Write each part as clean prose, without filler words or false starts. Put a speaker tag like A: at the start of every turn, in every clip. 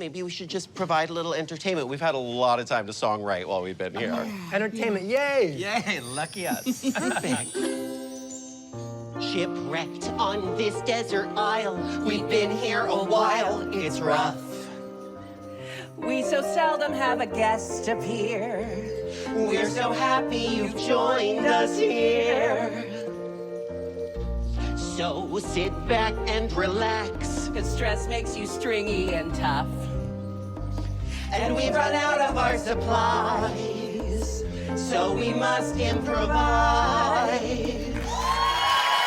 A: maybe we should just provide a little entertainment. We've had a lot of time to songwrite while we've been here.
B: Entertainment, yay!
A: Yay, lucky us. Perfect. Shipwrecked on this desert isle. We've been here a while. It's rough.
C: We so seldom have a guest appear.
A: We're so happy you've joined us here. So sit back and relax.
C: Cause stress makes you stringy and tough.
A: And we've run out of our supplies. So we must improvise.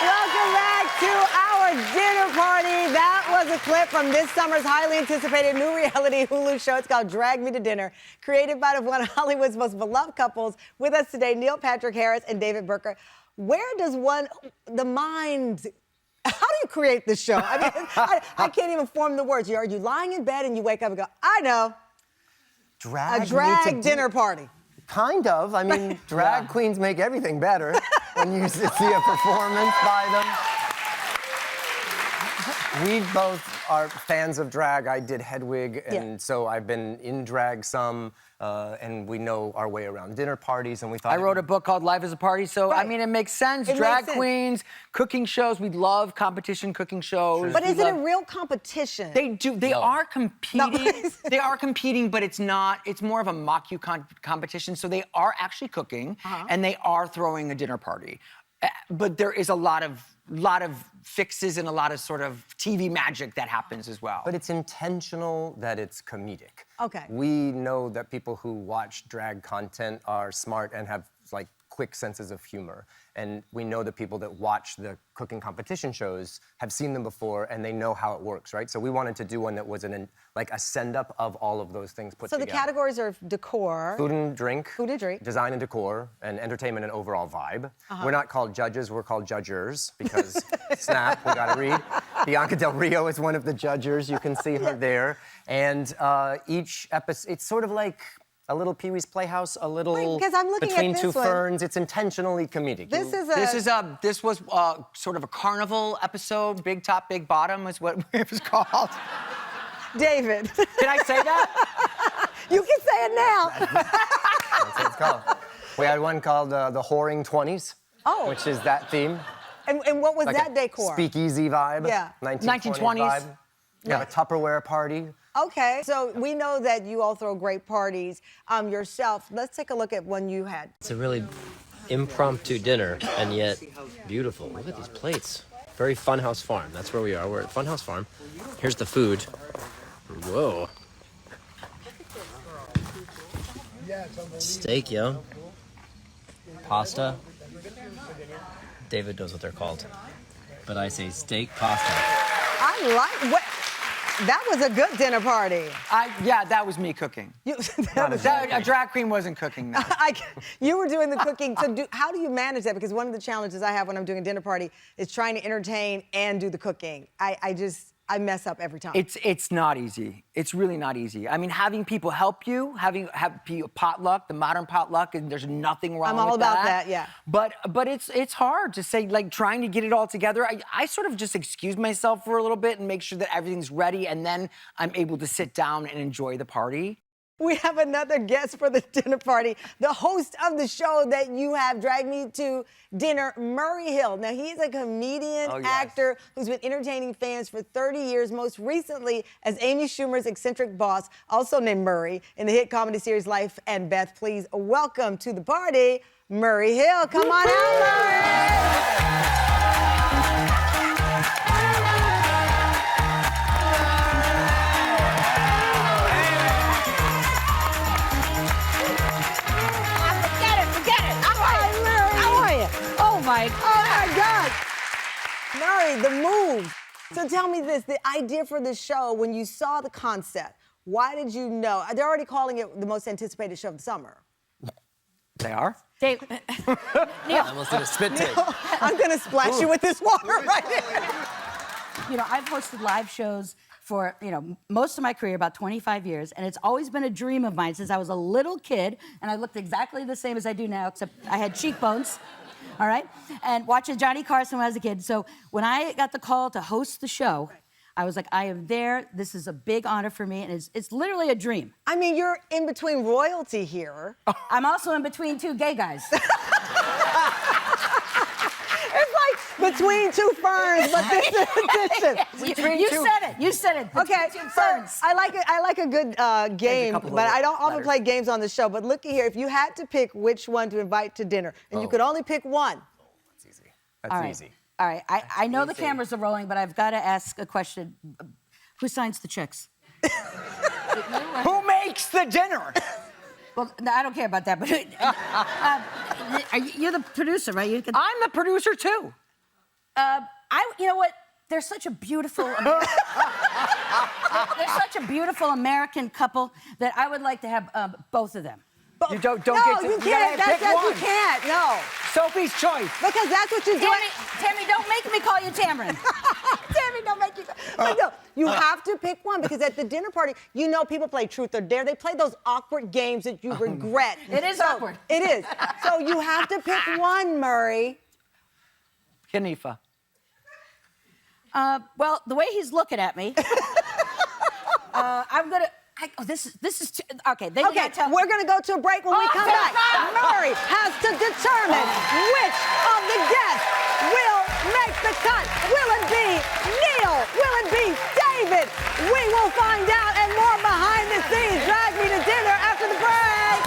D: Welcome back to our dinner party. That was a clip from this summer's highly anticipated new reality Hulu show. It's called Drag Me to Dinner, created by one of Hollywood's most beloved couples. With us today, Neil Patrick Harris and David Burtka. Where does the mind, how do you create this show? I mean, I can't even form the words. Are you lying in bed and you wake up and go, I know, a drag dinner party?
B: Kind of. I mean, drag queens make everything better when you see a performance by them. We both are fans of drag. I did Hedwig, and so I've been in drag some, and we know our way around dinner parties, and we thought...
E: I wrote a book called Life as a Party, so, I mean, it makes sense. Drag queens, cooking shows, we love competition cooking shows.
D: But is it a real competition?
E: They do. They are competing. They are competing, but it's not. It's more of a mock-you competition, so they are actually cooking, and they are throwing a dinner party. But there is a lot of fixes and a lot of sort of TV magic that happens as well.
B: But it's intentional that it's comedic.
D: Okay.
B: We know that people who watch drag content are smart and have, like, quick senses of humor. And we know that people that watch the cooking competition shows have seen them before and they know how it works, right? So we wanted to do one that was like a send-up of all of those things put together.
D: So the categories are decor.
B: Food and drink.
D: Food and drink.
B: Design and decor, and entertainment and overall vibe. We're not called judges, we're called judgers, because snap, we gotta read. Bianca Del Rio is one of the judgers. You can see her there. And each episode, it's sort of like a little Pee-wee's Playhouse, a little Between Two Ferns. It's intentionally comedic.
D: This
E: was sort of a carnival episode. Big Top, Big Bottom is what it was called.
D: David.
E: Can I say that?
D: You can say it now.
B: That's what it's called. We had one called the Whoring 20s, which is that theme.
D: And what was
B: like
D: that decor?
B: Speakeasy vibe.
D: Yeah.
B: 1920s vibe. Yeah, a Tupperware party.
D: Okay, so we know that you all throw great parties yourself. Let's take a look at one you had.
F: It's a really impromptu dinner, and yet beautiful. Look at these plates. Very Funhouse Farm. That's where we are. We're at Funhouse Farm. Here's the food. Whoa. Steak, yo. Pasta. David knows what they're called. But I say steak pasta.
D: I like what. That was a good dinner party.
E: Yeah, that was me cooking. A drag queen wasn't cooking, no.
D: You were doing the cooking. So how do you manage that? Because one of the challenges I have when I'm doing a dinner party is trying to entertain and do the cooking. I mess up every time.
E: It's not easy. It's really not easy. I mean, having people help you, have potluck, the modern potluck, and there's nothing wrong with that.
D: I'm all about that, yeah.
E: But it's hard to say, like, trying to get it all together. I sort of just excuse myself for a little bit and make sure that everything's ready, and then I'm able to sit down and enjoy the party.
D: We have another guest for the dinner party, the host of the show that you have dragged me to dinner, Murray Hill. Now, he's a comedian, actor who's been entertaining fans for 30 years, most recently as Amy Schumer's eccentric boss, also named Murray, in the hit comedy series Life and Beth. Please welcome to the party, Murray Hill. Come on out, Murray! Oh my God! Murray, the move. So tell me this, the idea for this show, when you saw the concept, why did you know? They're already calling it the most anticipated show of the summer.
E: They are?
G: Dave.
F: Neil. I almost did a spit take.
D: I'm gonna splash you with this water right here.
G: You know, I've hosted live shows for, most of my career, about 25 years, and it's always been a dream of mine since I was a little kid, and I looked exactly the same as I do now, except I had cheekbones. All right? And watching Johnny Carson when I was a kid. So when I got the call to host the show, I was like, I am there. This is a big honor for me, and it's literally a dream.
D: I mean, you're in between royalty here.
G: I'm also in between two gay guys.
D: It's like between two ferns, but this is addition.
G: You said it.
D: Okay,
G: Two
D: so
G: ferns.
D: I like a good game,
E: couple of
D: but I don't often
E: letters.
D: play games on the show. But looky here, if you had to pick which one to invite to dinner, and you could only pick one.
B: That's easy. That's easy.
G: All right, I know the cameras are rolling, but I've got to ask a question. Who signs the checks?
E: Who makes the dinner?
G: Well, no, I don't care about that, but you're the producer, right?
E: I'm the producer too.
G: You know what? They're such a beautiful, they're such a beautiful American couple that I would like to have both of them.
E: You don't
D: No,
E: get to.
D: you can't.
E: gotta pick one.
D: You can't. No,
E: Sophie's choice.
D: because that's what you do.
G: Tammy, don't make me call you Tamron.
D: Tammy, don't make you. But no, you have to pick one because at the dinner party, you know people play truth or dare. They play those awkward games that you regret.
G: It is awkward.
D: It is. So you have to pick one, Murray.
E: Kanifa.
G: Well, the way he's looking at me, I'm gonna. This is okay. They
D: Okay, we're gonna go to a break. When we come back, Murray has to determine which of the guests will make the cut. Will it be Neil? Will it be David? We will find out and more behind the scenes. Drag me to dinner after the break.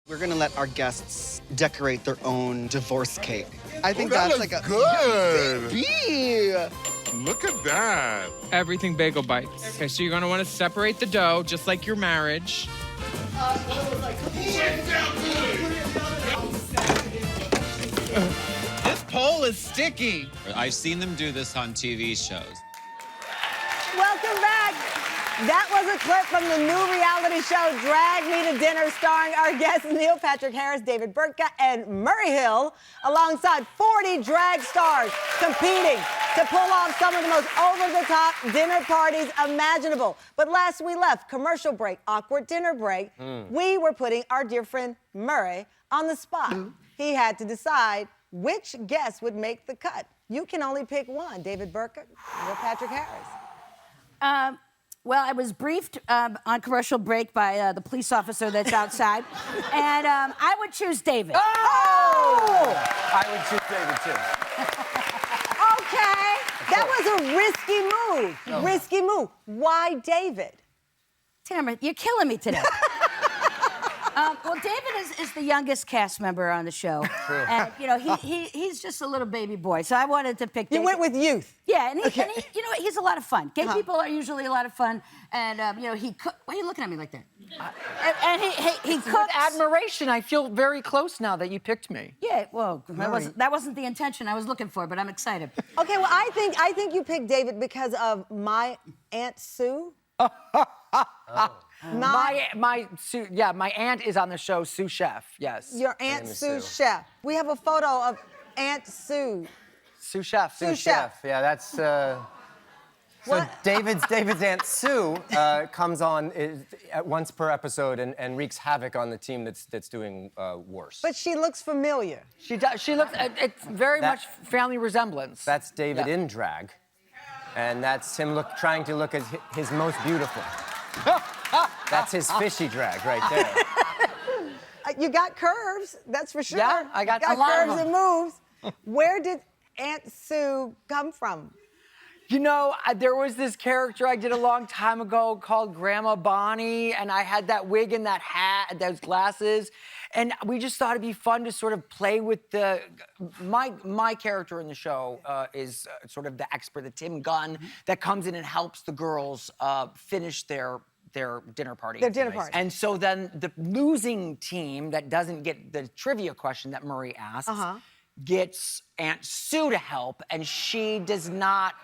H: We're gonna let our guests decorate their own divorce cake. I think
I: that
H: that's
I: looks
H: like a
I: good.
H: Baby.
I: Look at that.
J: Everything bagel bites. Okay, so you're gonna wanna separate the dough, just like your marriage.
K: This pole is sticky.
L: I've seen them do this on TV shows.
D: Welcome back. That was a clip from the new reality show Drag Me to Dinner, starring our guests Neil Patrick Harris, David Burtka, and Murray Hill, alongside 40 drag stars competing to pull off some of the most over-the-top dinner parties imaginable. But last we left, commercial break, awkward dinner break, we were putting our dear friend Murray on the spot. He had to decide which guest would make the cut. You can only pick one, David Burtka, Neil Patrick Harris.
G: Well, I was briefed on commercial break by the police officer that's outside, and I would choose David.
B: Oh! I would choose David too.
D: Okay, that was a risky move. Risky move. Why David?
G: Tamron, you're killing me today. Well, David is the youngest cast member on the show. True. And, you know, he's just a little baby boy, so I wanted to pick David.
D: You went with youth.
G: Yeah, and he you know, he's a lot of fun. Gay people are usually a lot of fun, and, you know, why are you looking at me like that? And he cooks.
E: With admiration, I feel very close now that you picked me.
G: Yeah, well, that wasn't the intention I was looking for, but I'm excited.
D: Okay, well, I think you picked David because of my Aunt Sue.
E: My aunt is on the show, Sue Chef. Yes.
D: Your Aunt Sue Chef. We have a photo of Aunt Sue.
E: Sue Chef.
D: Sue Chef.
B: Yeah, that's. So David's Aunt Sue comes on once per episode and wreaks havoc on the team that's doing worse.
D: But she looks familiar.
E: She does. She looks. It's very much family resemblance.
B: That's David in drag, and that's him trying to look at his most beautiful. That's his fishy drag right there.
D: You got curves, that's for sure.
E: Yeah, I got
D: you
E: a lot of
D: curves
E: them.
D: and moves. Where did Aunt Sue come from?
E: You know, there was this character I did a long time ago called Grandma Bonnie, and I had that wig and that hat and those glasses, and we just thought it'd be fun to sort of play with my character in the show is sort of the expert, the Tim Gunn, that comes in and helps the girls finish their dinner party.
D: Their dinner party.
E: And so then the losing team that doesn't get the trivia question that Murray asks gets Aunt Sue to help, and she does not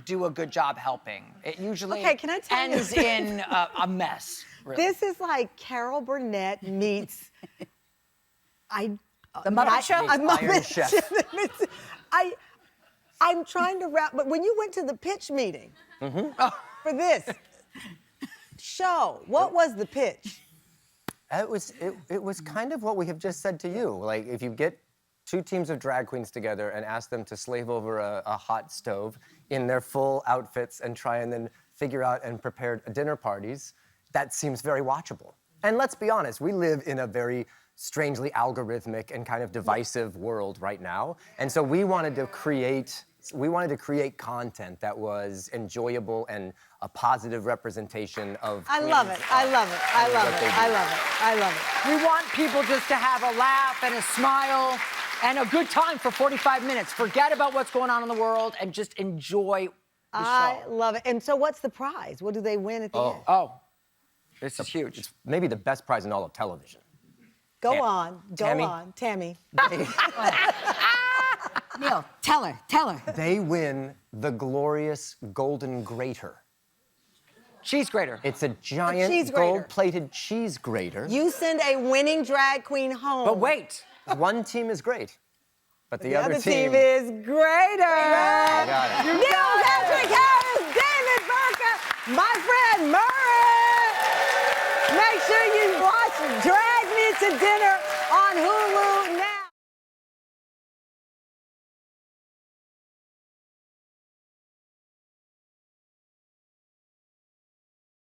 E: do a good job helping. It usually
D: can I tell you
E: ends in a mess. Really.
D: This is like Carol Burnett meets
G: The Muppet Show?
D: A Muppet
B: Chef.
D: I'm trying to wrap, but when you went to the pitch meeting for this show, what was the pitch?
B: It was kind of what we have just said to you. Like, if you get two teams of drag queens together and ask them to slave over a hot stove in their full outfits and try and then figure out and prepare dinner parties, that seems very watchable. And let's be honest, we live in a very strangely algorithmic and kind of divisive world right now. And so we wanted to create content that was enjoyable and a positive representation of
D: I love it. I love it. I love it. I love it. I love it.
E: We want people just to have a laugh and a smile and a good time for 45 minutes. Forget about what's going on in the world and just enjoy the
D: I
E: show.
D: love it. And so what's the prize? What do they win at the end?
E: Oh, this is huge.
B: It's maybe the best prize in all of television.
D: Go on. Go
B: Tammy?
D: on. Tammy.
G: Neil, tell her.
B: They win the glorious golden grater.
E: Cheese grater.
B: It's a giant
D: cheese grater.
B: gold-plated cheese grater.
D: You send a winning drag queen home.
E: But wait.
B: One team is great, but the
D: other
B: other
D: team is greater.
B: got it.
D: Neil Patrick Harris, David Burtka, my friend Murray. Make sure you watch Drag Me to Dinner